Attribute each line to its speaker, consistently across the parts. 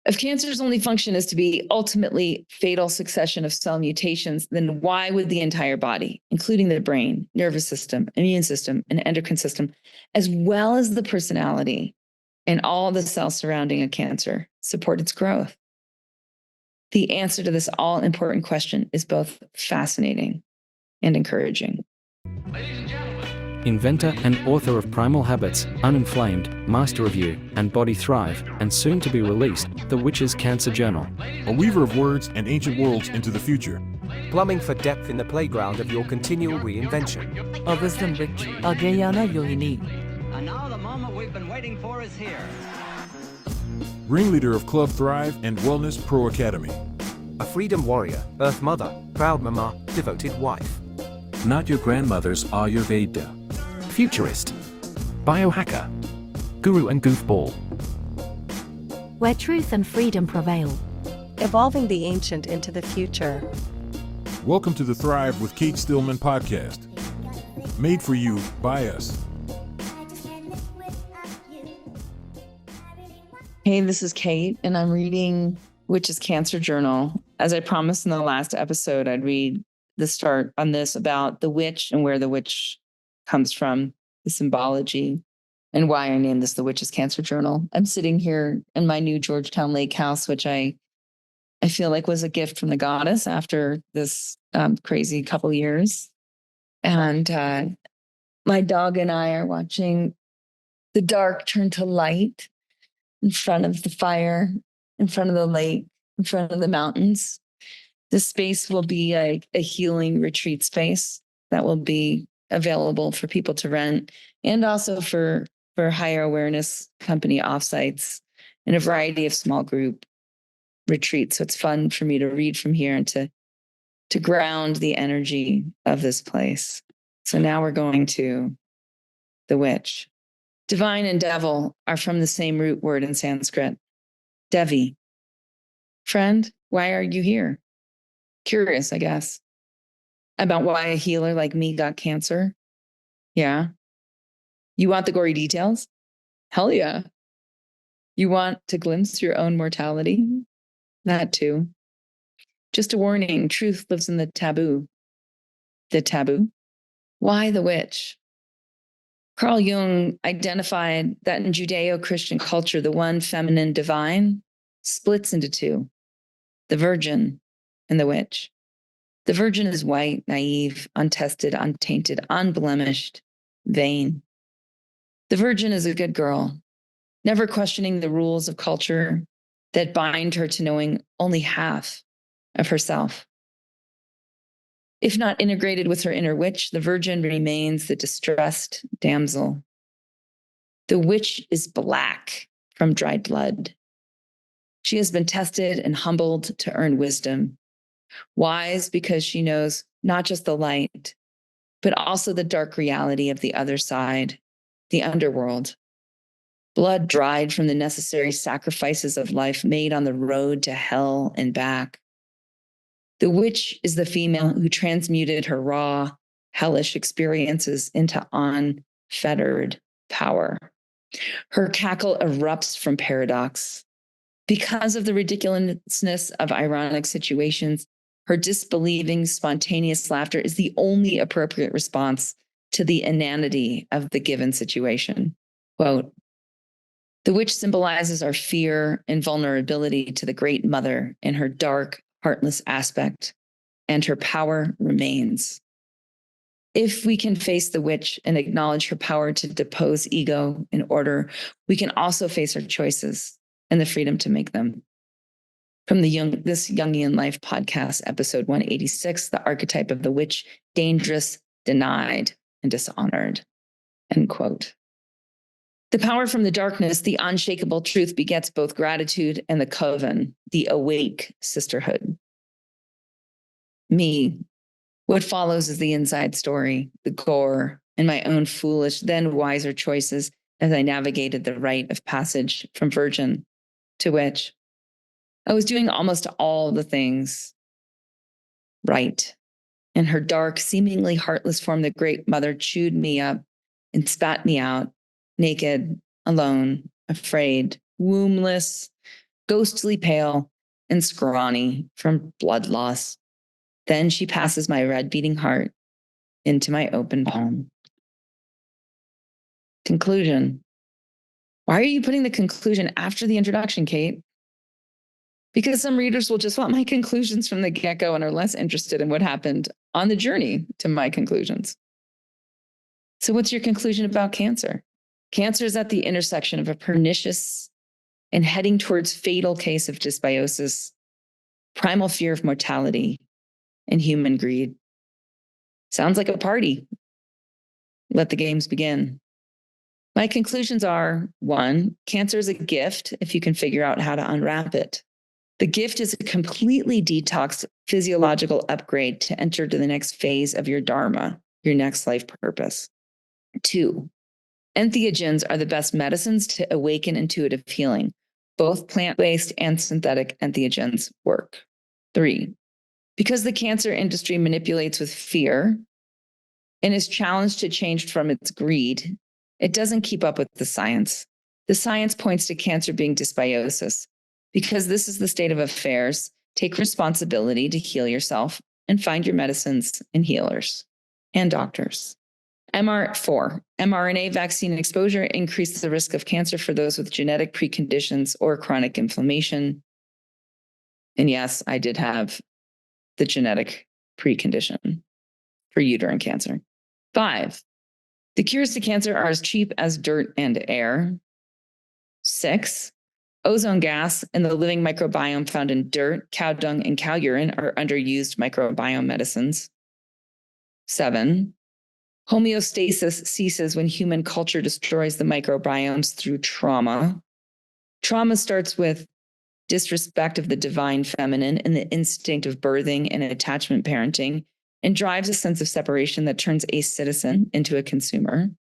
Speaker 1: If cancer's only function is to be ultimately fatal succession of cell mutations, then why would the entire body, including the brain, nervous system, immune system, and endocrine system, as well as the personality and all the cells surrounding a cancer, support its growth? The answer to this all-important question is both fascinating and encouraging.
Speaker 2: Ladies and gentlemen.
Speaker 3: Inventor and author of Primal Habits, Uninflamed, Master of You, and Body Thrive, and soon to be released, The Witch's Cancer Journal.
Speaker 4: A weaver of words and ancient worlds into the future.
Speaker 5: Plumbing for depth in the playground of your continual reinvention.
Speaker 6: A wisdom rich, Agayana Yohini.
Speaker 7: And now the moment we've been waiting for is here.
Speaker 4: Ringleader of Club Thrive and Wellness Pro Academy.
Speaker 5: A freedom warrior, earth mother, proud mama, devoted wife.
Speaker 8: Not your grandmother's Ayurveda. Futurist. Biohacker. Guru and goofball.
Speaker 9: Where truth and freedom prevail.
Speaker 10: Evolving the ancient into the future.
Speaker 4: Welcome to the Thrive with Cate Podcast. Made for you by us.
Speaker 1: Hey, this is Cate, and I'm reading Witch's Cancer Journal. As I promised in the last episode, I'd read the start on this about the witch and where the witch comes from, the symbology, and why I named this the Witch's Cancer Journal. I'm sitting here in my new Georgetown Lake house, which I feel like was a gift from the goddess after this crazy couple years. And my dog and I are watching the dark turn to light in front of the fire, in front of the lake, in front of the mountains. This space will be a healing retreat space that will be available for people to rent, and also for higher awareness company offsites and a variety of small group retreats. So it's fun for me to read from here and to ground the energy of this place. So now we're going to the witch. Divine and devil are from the same root word in Sanskrit, Devi. Friend, why are you here? Curious, I guess, about why a healer like me got cancer? Yeah. You want the gory details? Hell yeah. You want to glimpse your own mortality? That too. Just a warning, truth lives in the taboo. The taboo? Why the witch? Carl Jung identified that in Judeo-Christian culture, the one feminine divine splits into two, the virgin and the witch. The virgin is white, naive, untested, untainted, unblemished, vain. The virgin is a good girl, never questioning the rules of culture that bind her to knowing only half of herself. If not integrated with her inner witch, the virgin remains the distressed damsel. The witch is black from dried blood. She has been tested and humbled to earn wisdom. Wise because she knows not just the light, but also the dark reality of the other side, the underworld. Blood dried from the necessary sacrifices of life made on the road to hell and back. The witch is the female who transmuted her raw, hellish experiences into unfettered power. Her cackle erupts from paradox. Because of the ridiculousness of ironic situations, her disbelieving, spontaneous laughter is the only appropriate response to the inanity of the given situation. Quote, the witch symbolizes our fear and vulnerability to the great mother in her dark, heartless aspect, and her power remains. If we can face the witch and acknowledge her power to depose ego in order, we can also face our choices and the freedom to make them. From this Jungian Life podcast, episode 186, the archetype of the witch, dangerous, denied, and dishonored, end quote. The power from the darkness, the unshakable truth begets both gratitude and the coven, the awake sisterhood. Me, what follows is the inside story, the gore, and my own foolish, then wiser choices as I navigated the rite of passage from virgin to witch. I was doing almost all the things right. In her dark, seemingly heartless form, the great mother chewed me up and spat me out, naked, alone, afraid, wombless, ghostly pale and scrawny from blood loss. Then she passes my red beating heart into my open palm. Conclusion. Why are you putting the conclusion after the introduction, Cate? Because some readers will just want my conclusions from the get-go and are less interested in what happened on the journey to my conclusions. So what's your conclusion about cancer? Cancer is at the intersection of a pernicious and heading towards fatal case of dysbiosis, primal fear of mortality, and human greed. Sounds like a party. Let the games begin. My conclusions are: 1, cancer is a gift if you can figure out how to unwrap it. The gift is a completely detoxed physiological upgrade to enter to the next phase of your dharma, your next life purpose. 2, entheogens are the best medicines to awaken intuitive healing. Both plant-based and synthetic entheogens work. 3, because the cancer industry manipulates with fear and is challenged to change from its greed, it doesn't keep up with the science. The science points to cancer being dysbiosis. Because this is the state of affairs, take responsibility to heal yourself and find your medicines and healers and doctors. 4, mRNA vaccine exposure increases the risk of cancer for those with genetic preconditions or chronic inflammation. And yes, I did have the genetic precondition for uterine cancer. 5, the cures to cancer are as cheap as dirt and air. 6, ozone gas and the living microbiome found in dirt, cow dung, and cow urine are underused microbiome medicines. 7, homeostasis ceases when human culture destroys the microbiomes through trauma. Trauma starts with disrespect of the divine feminine and the instinct of birthing and attachment parenting, and drives a sense of separation that turns a citizen into a consumer.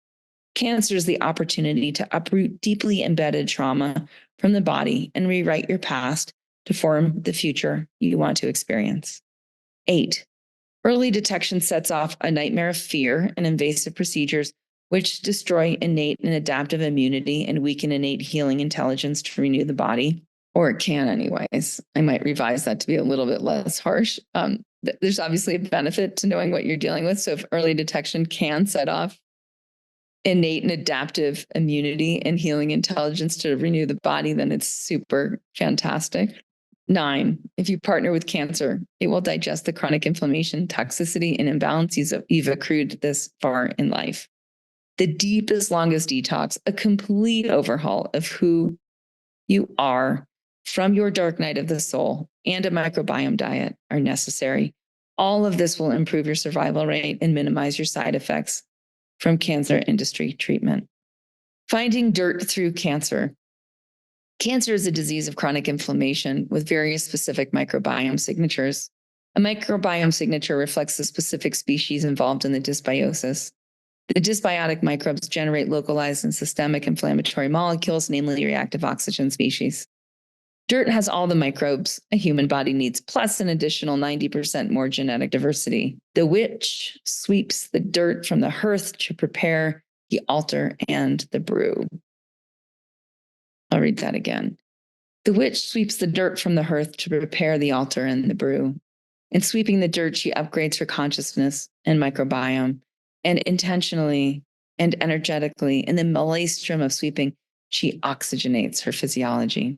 Speaker 1: Cancer is the opportunity to uproot deeply embedded trauma from the body and rewrite your past to form the future you want to experience. 8, early detection sets off a nightmare of fear and invasive procedures, which destroy innate and adaptive immunity and weaken innate healing intelligence to renew the body. Or it can anyways. I might revise that to be a little bit less harsh. There's obviously a benefit to knowing what you're dealing with. So if early detection can set off innate and adaptive immunity and healing intelligence to renew the body, then it's super fantastic. 9, if you partner with cancer, it will digest the chronic inflammation, toxicity, and imbalances you've accrued this far in life. The deepest, longest detox, a complete overhaul of who you are from your dark night of the soul, and a microbiome diet are necessary. All of this will improve your survival rate and minimize your side effects from cancer industry treatment. Finding dirt through cancer. Cancer is a disease of chronic inflammation with various specific microbiome signatures. A microbiome signature reflects the specific species involved in the dysbiosis. The dysbiotic microbes generate localized and systemic inflammatory molecules, namely reactive oxygen species. Dirt has all the microbes a human body needs, plus an additional 90% more genetic diversity. The witch sweeps the dirt from the hearth to prepare the altar and the brew. I'll read that again. The witch sweeps the dirt from the hearth to prepare the altar and the brew. In sweeping the dirt, she upgrades her consciousness and microbiome, and intentionally and energetically, in the maelstrom of sweeping, she oxygenates her physiology.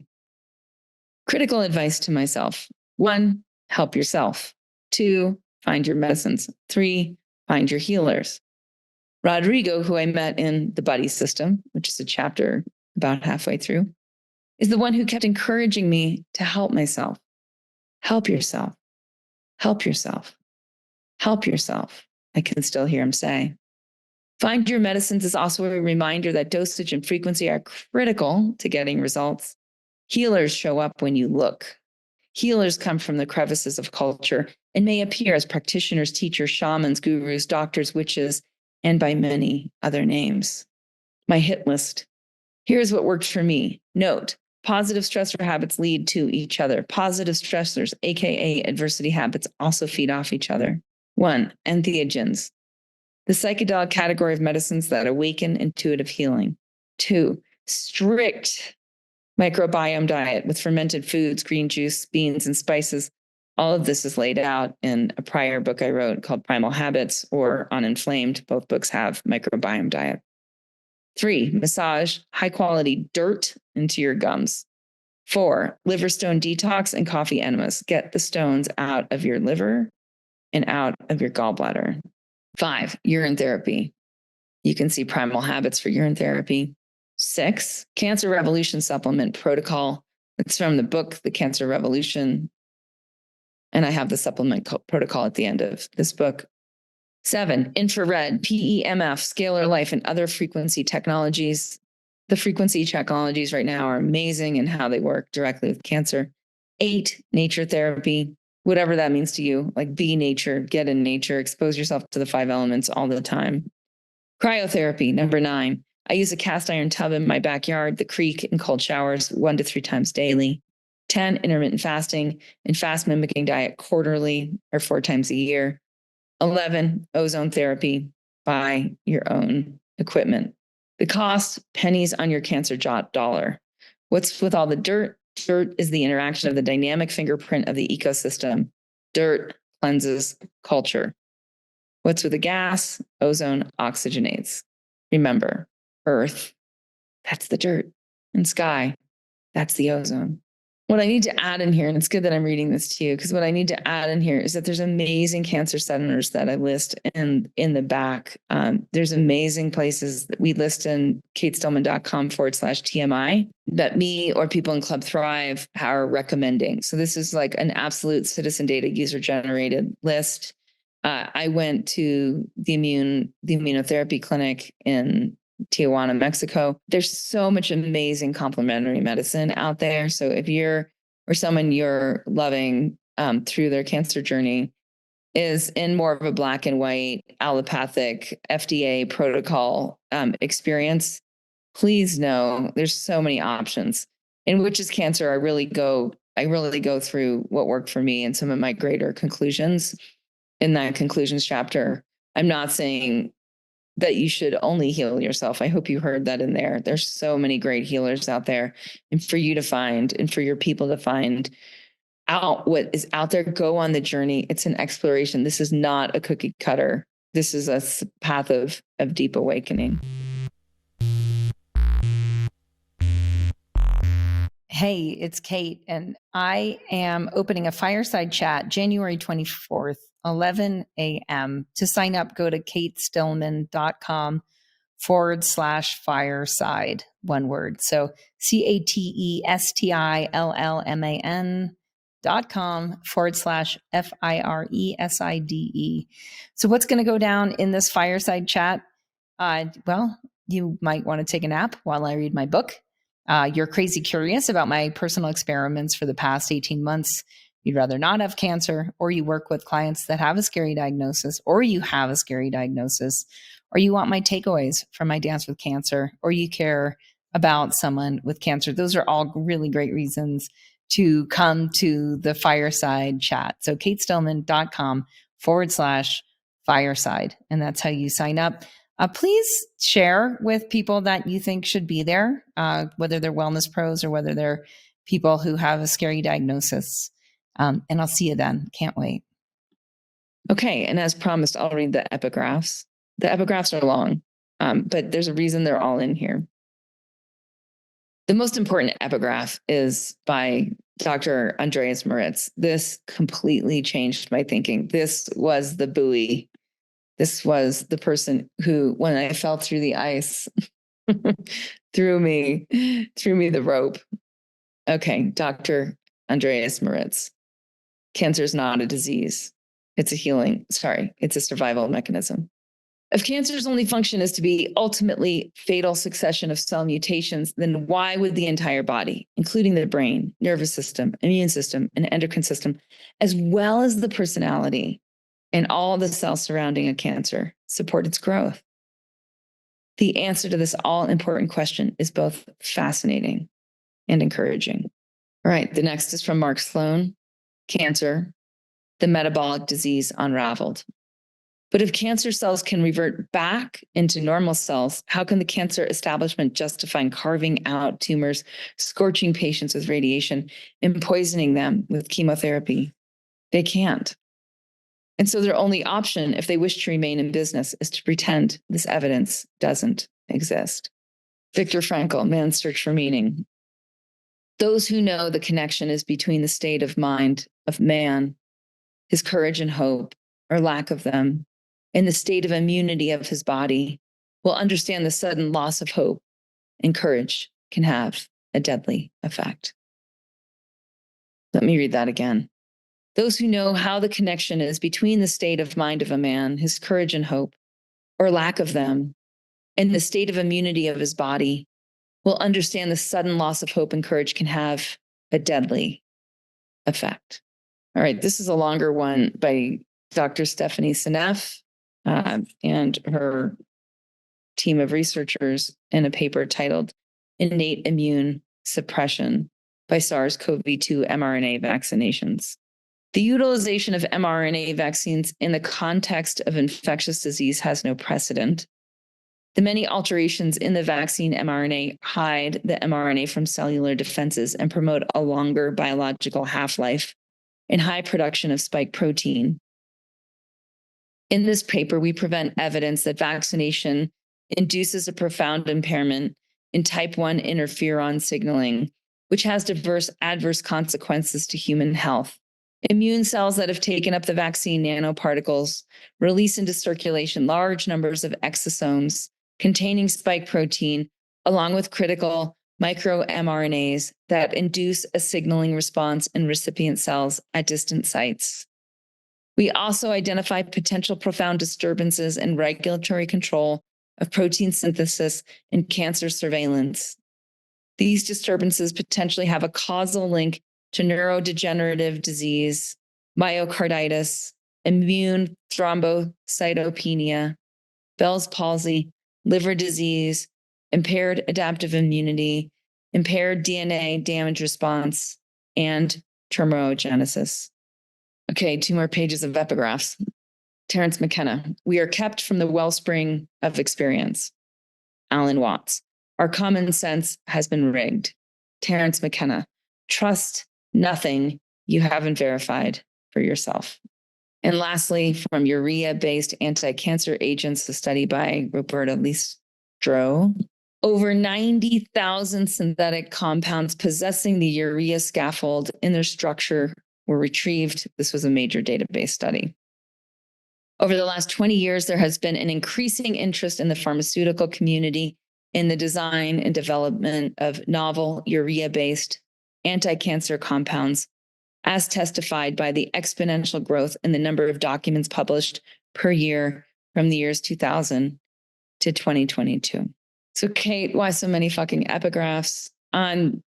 Speaker 1: Critical advice to myself: 1, help yourself. 2, find your medicines. 3, find your healers. Rodrigo, who I met in the Buddy System, which is a chapter about halfway through, is the one who kept encouraging me to help myself. Help yourself. Help yourself. Help yourself. I can still hear him say. Find your medicines is also a reminder that dosage and frequency are critical to getting results. Healers show up when you look. Healers come from the crevices of culture and may appear as practitioners, teachers, shamans, gurus, doctors, witches, and by many other names. My hit list. Here's what worked for me. Note: positive stressor habits lead to each other. Positive stressors, aka adversity habits, also feed off each other. 1, entheogens, the psychedelic category of medicines that awaken intuitive healing. 2, strict Microbiome diet with fermented foods, green juice, beans, and spices. All of this is laid out in a prior book I wrote called Primal Habits or Uninflamed. Both books have microbiome diet. 3, massage high quality dirt into your gums. 4, liver stone detox and coffee enemas. Get the stones out of your liver and out of your gallbladder. 5, urine therapy. You can see Primal Habits for urine therapy. 6, Cancer Revolution supplement protocol. It's from the book, The Cancer Revolution. And I have the supplement protocol at the end of this book. 7, infrared, PEMF, scalar life, and other frequency technologies. The frequency technologies right now are amazing in how they work directly with cancer. 8, nature therapy, whatever that means to you, like be nature, get in nature, expose yourself to the 5 elements all the time. Cryotherapy, number 9. I use a cast iron tub in my backyard, the creek, and cold showers 1 to 3 times daily. 10, intermittent fasting and fast mimicking diet quarterly or 4 times a year. 11, ozone therapy. Buy your own equipment. The cost, pennies on your cancer dollar. What's with all the dirt? Dirt is the interaction of the dynamic fingerprint of the ecosystem. Dirt cleanses culture. What's with the gas? Ozone oxygenates. Remember, Earth, that's the dirt. And sky, that's the ozone. What I need to add in here, and it's good that I'm reading this to you, because what I need to add in here is that there's amazing cancer centers that I list in the back. There's amazing places that we list in catestillman.com/TMI that me or people in Club Thrive are recommending. So this is like an absolute citizen data user generated list. I went to the immunotherapy clinic in Tijuana, Mexico. There's so much amazing complementary medicine out there. So if you're or someone you're loving through their cancer journey is in more of a black and white allopathic FDA protocol experience, please know there's so many options. In Witches Cancer, I really go through what worked for me and some of my greater conclusions in that conclusions chapter. I'm not saying that you should only heal yourself. I hope you heard that in there. There's so many great healers out there. And for you to find, and for your people to find out what is out there, go on the journey. It's an exploration. This is not a cookie cutter. This is a path of deep awakening. Hey, it's Cate, and I am opening a fireside chat January 24th, 11 a.m. To sign up, go to catestillman.com/fireside, one word. So catestillman.com/FIRESIDE. So what's going to go down in this fireside chat? Well, you might want to take a nap while I read my book. You're crazy curious about my personal experiments for the past 18 months. You'd rather not have cancer, or you work with clients that have a scary diagnosis, or you have a scary diagnosis, or you want my takeaways from my Dance with Cancer, or you care about someone with cancer. Those are all really great reasons to come to the fireside chat. So catestillman.com/fireside. And that's how you sign up. Please share with people that you think should be there, whether they're wellness pros or whether they're people who have a scary diagnosis. And I'll see you then. Can't wait. Okay. And as promised, I'll read the epigraphs. The epigraphs are long, but there's a reason they're all in here. The most important epigraph is by Dr. Andreas Moritz. This completely changed my thinking. This was the buoy. This was the person who, when I fell through the ice, threw me the rope. Okay, Dr. Andreas Moritz. Cancer is not a disease. It's a survival mechanism. If cancer's only function is to be ultimately fatal succession of cell mutations, then why would the entire body, including the brain, nervous system, immune system, and endocrine system, as well as the personality and all the cells surrounding a cancer, support its growth? The answer to this all-important question is both fascinating and encouraging. All right, the next is from Mark Sloan, Cancer, the Metabolic Disease Unraveled. But if cancer cells can revert back into normal cells, how can the cancer establishment justify carving out tumors, scorching patients with radiation, and poisoning them with chemotherapy? They can't. And so their only option, if they wish to remain in business, is to pretend this evidence doesn't exist. Viktor Frankl, Man's Search for Meaning. Those who know the connection is between the state of mind of man, his courage and hope, or lack of them, and the state of immunity of his body, will understand the sudden loss of hope and courage can have a deadly effect. Let me read that again. Those who know how the connection is between the state of mind of a man, his courage and hope, or lack of them, and the state of immunity of his body, will understand the sudden loss of hope and courage can have a deadly effect. All right, this is a longer one by Dr. Stephanie Seneff and her team of researchers in a paper titled Innate Immune Suppression by SARS-CoV-2 mRNA Vaccinations. The utilization of mRNA vaccines in the context of infectious disease has no precedent. The many alterations in the vaccine mRNA hide the mRNA from cellular defenses and promote a longer biological half-life and high production of spike protein. In this paper, we present evidence that vaccination induces a profound impairment in type 1 interferon signaling, which has diverse adverse consequences to human health. Immune cells that have taken up the vaccine nanoparticles release into circulation large numbers of exosomes containing spike protein, along with critical microRNAs that induce a signaling response in recipient cells at distant sites. We also identify potential profound disturbances in regulatory control of protein synthesis and cancer surveillance. These disturbances potentially have a causal link to neurodegenerative disease, myocarditis, immune thrombocytopenia, Bell's palsy, liver disease, impaired adaptive immunity, impaired DNA damage response, and tumorigenesis. Okay, 2 more pages of epigraphs. Terence McKenna, we are kept from the wellspring of experience. Alan Watts, our common sense has been rigged. Terence McKenna, trust nothing you haven't verified for yourself. And lastly, from urea-based anti-cancer agents, a study by Roberta Listro, over 90,000 synthetic compounds possessing the urea scaffold in their structure were retrieved. This was a major database study. Over the last 20 years, there has been an increasing interest in the pharmaceutical community in the design and development of novel urea-based anti-cancer compounds, as testified by the exponential growth in the number of documents published per year from the years 2000 to 2022. So Cate, why so many fucking epigraphs on,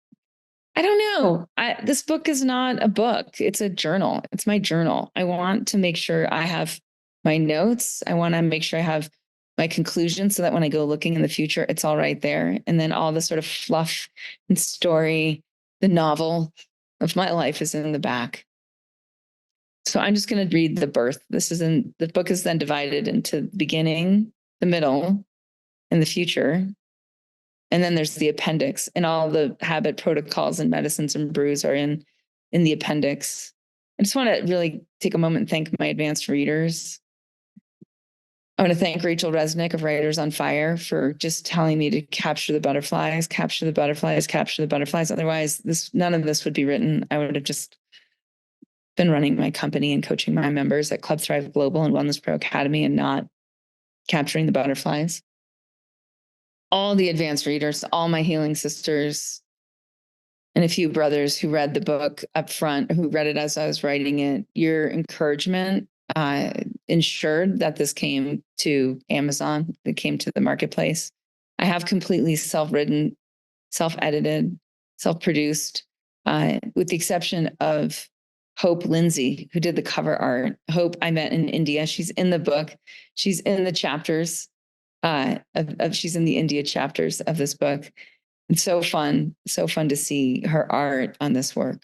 Speaker 1: I don't know. This book is not a book. It's a journal. It's my journal. I want to make sure I have my notes. I want to make sure I have my conclusions so that when I go looking in the future, it's all right there. And then all the sort of fluff and story, the novel of my life is in the back. So I'm just going to read the birth. The book is then divided into the beginning, the middle, and the future. And then there's the appendix, and all the habit protocols and medicines and brews are in the appendix. I just want to really take a moment and thank my advanced readers. I want to thank Rachel Resnick of Writers on Fire for just telling me to capture the butterflies, capture the butterflies, capture the butterflies. Otherwise, none of this would be written. I would have just been running my company and coaching my members at Club Thrive Global and Wellness Pro Academy and not capturing the butterflies. All the advanced readers, all my healing sisters, and a few brothers who read the book up front, who read it as I was writing it, your encouragement ensured that this came to Amazon, it came to the marketplace. I have completely self-written, self-edited, self-produced, with the exception of Hope Lindsay, who did the cover art. Hope I met in India. She's in the book. She's in the chapters. She's in the India chapters of this book. It's so fun to see her art on this work.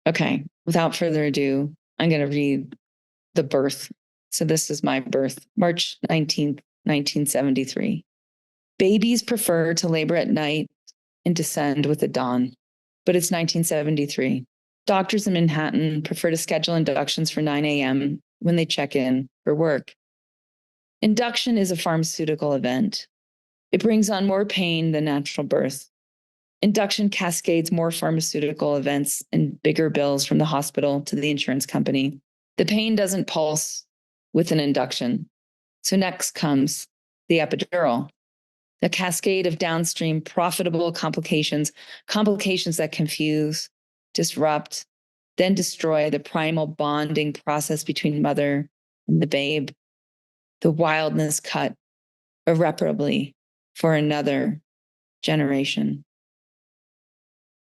Speaker 1: Okay, without further ado, I'm going to read the birth So this is my birth, March 19th, 1973. Babies prefer to labor at night and descend with the dawn, but it's 1973. Doctors in Manhattan prefer to schedule inductions for 9 a.m. when they check in for work. Induction is a pharmaceutical event. It brings on more pain than natural birth. Induction cascades more pharmaceutical events and bigger bills from the hospital to the insurance company. The pain doesn't pulse with an induction. So next comes the epidural, the cascade of downstream profitable complications that confuse, disrupt, then destroy the primal bonding process between mother and the babe. The wildness cut irreparably for another generation.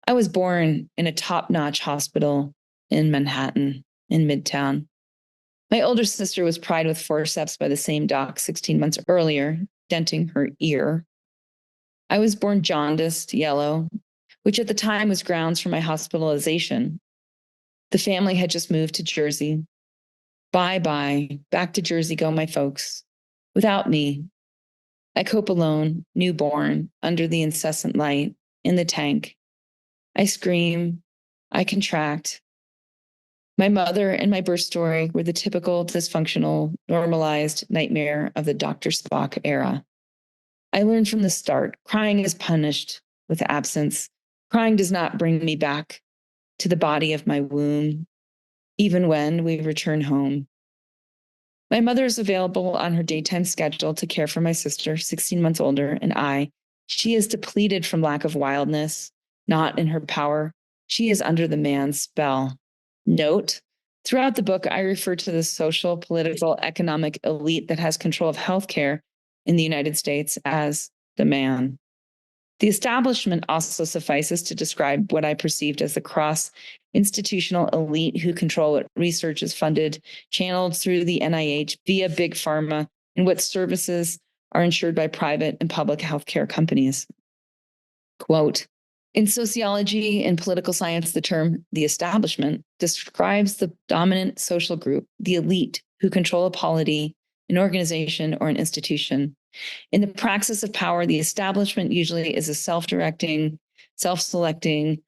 Speaker 1: I was born in a top-notch hospital in Manhattan, in Midtown. My older sister was pried with forceps by the same doc 16 months earlier, denting her ear. I was born jaundiced, yellow, which at the time was grounds for my hospitalization. The family had just moved to Jersey. Bye-bye, back to Jersey go my folks. Without me, I cope alone, newborn, under the incessant light, in the tank. I scream, I contract. My mother and my birth story were the typical dysfunctional, normalized nightmare of the Dr. Spock era. I learned from the start, crying is punished with absence. Crying does not bring me back to the body of my womb, even when we return home. My mother is available on her daytime schedule to care for my sister, 16 months older, and I. She is depleted from lack of wildness, not in her power. She is under the man's spell. Note, throughout the book, I refer to the social, political, economic elite that has control of healthcare in the United States as the man. The establishment also suffices to describe what I perceived as the cross-institutional elite who control what research is funded, channeled through the NIH via big pharma, and what services are insured by private and public healthcare companies. Quote, in sociology and political science, the term the establishment describes the dominant social group, the elite, who control a polity, an organization, or an institution. In the praxis of power, the establishment usually is a self-directing, self-selecting,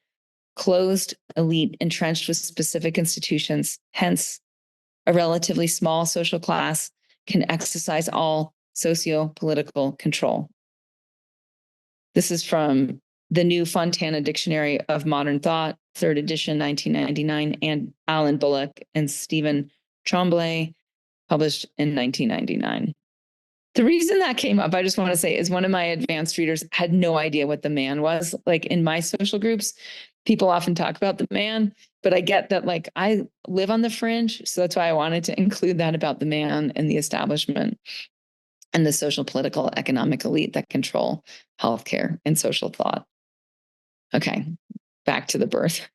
Speaker 1: closed elite entrenched with specific institutions. Hence, a relatively small social class can exercise all socio-political control. This is from the New Fontana Dictionary of Modern Thought, 3rd edition, 1999, and Alan Bullock and Stephen Tremblay, published in 1999. The reason that came up, I just want to say, is one of my advanced readers had no idea what the man was. Like in my social groups, people often talk about the man, but I get that, like, I live on the fringe. So that's why I wanted to include that about the man and the establishment and the social, political, economic elite that control healthcare and social thought. Okay, back to the birth.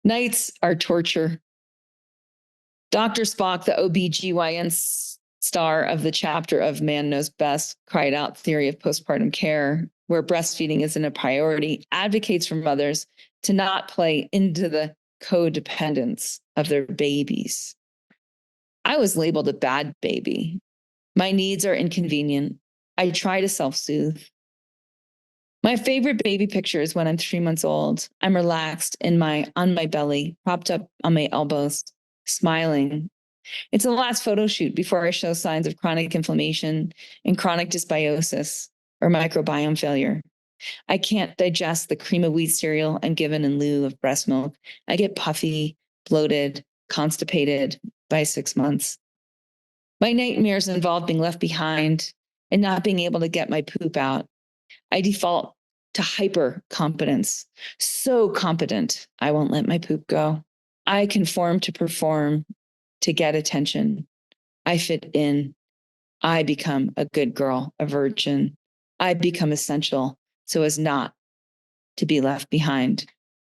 Speaker 1: Nights are torture. Dr. Spock, the OBGYN star of the chapter of Man Knows Best, cried out theory of postpartum care, where breastfeeding isn't a priority, advocates for mothers to not play into the codependence of their babies. I was labeled a bad baby. My needs are inconvenient. I try to self-soothe. My favorite baby picture is when I'm 3 months old. I'm relaxed on my belly, propped up on my elbows, smiling. It's the last photo shoot before I show signs of chronic inflammation and chronic dysbiosis or microbiome failure. I can't digest the cream of wheat cereal I'm given in lieu of breast milk. I get puffy, bloated, constipated by 6 months. My nightmares involve being left behind and not being able to get my poop out. I default to hyper competence. So competent, I won't let my poop go. I conform to perform, to get attention. I fit in. I become a good girl, a virgin. I become essential so as not to be left behind.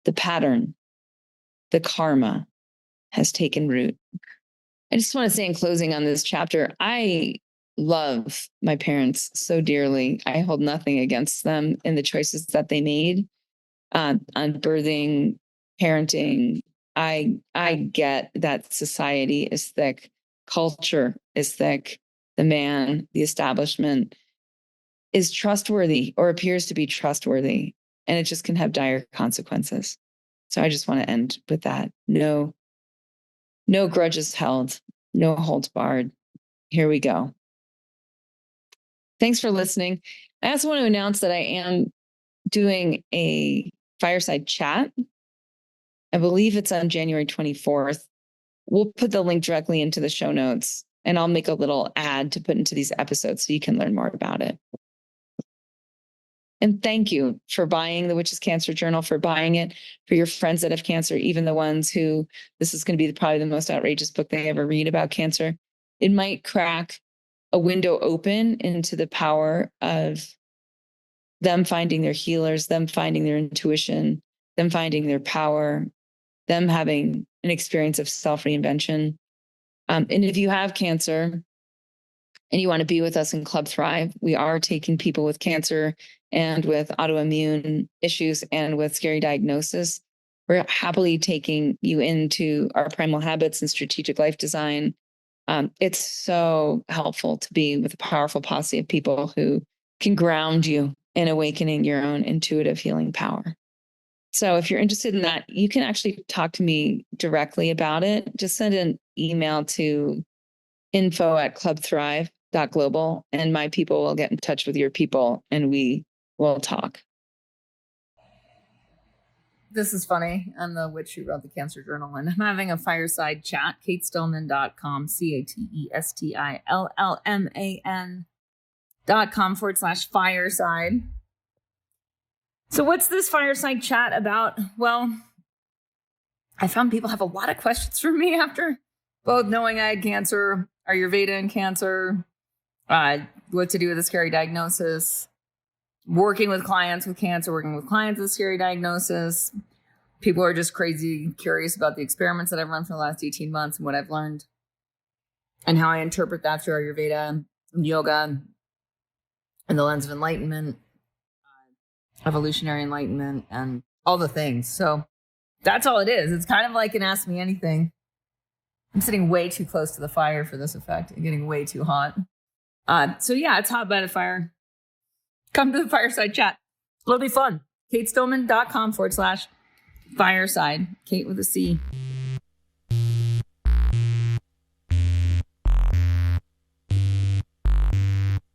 Speaker 1: The pattern, the karma has taken root. I just want to say in closing on this chapter, I love my parents so dearly. I hold nothing against them in the choices that they made on birthing, parenting. I get that society is thick. culture is thick, the man, the establishment is trustworthy or appears to be trustworthy, and it just can have dire consequences. So I just want to end with that. No grudges held, no holds barred. Here we go. Thanks for listening. I also want to announce that I am doing a fireside chat. I believe it's on January 24th. We'll put the link directly into the show notes, and I'll make a little ad to put into these episodes so you can learn more about it. And thank you for buying the Witch's Cancer Journal, for buying it for your friends that have cancer, even the ones who this is going to be probably the most outrageous book they ever read about cancer. It might crack a window open into the power of them finding their healers, them finding their intuition, them finding their power, them having an experience of self-reinvention. And if you have cancer and you want to be with us in Club Thrive, we are taking people with cancer and with autoimmune issues and with scary diagnosis. We're happily taking you into our primal habits and strategic life design. It's so helpful to be with a powerful posse of people who can ground you in awakening your own intuitive healing power. So if you're interested in that, you can actually talk to me directly about it. Just send an email to info@clubthrive.global, and my people will get in touch with your people and we will talk. This is funny. I'm the witch who wrote the Cancer Journal, and I'm having a fireside chat. CateStillman.com, CateStillman.com/fireside. So what's this fireside chat about? Well, I found people have a lot of questions for me after both knowing I had cancer, Ayurveda and cancer, what to do with a scary diagnosis, working with clients with cancer, working with clients with scary diagnosis. People are just crazy curious about the experiments that I've run for the last 18 months and what I've learned and how I interpret that through Ayurveda and yoga and the lens of enlightenment, evolutionary enlightenment, and all the things. So that's all it is. It's kind of like an Ask Me Anything. I'm sitting way too close to the fire for this effect and getting way too hot. So yeah, it's hot by the fire. Come to the fireside chat. It'll be fun. CateStillman.com/fireside. Kate with a C.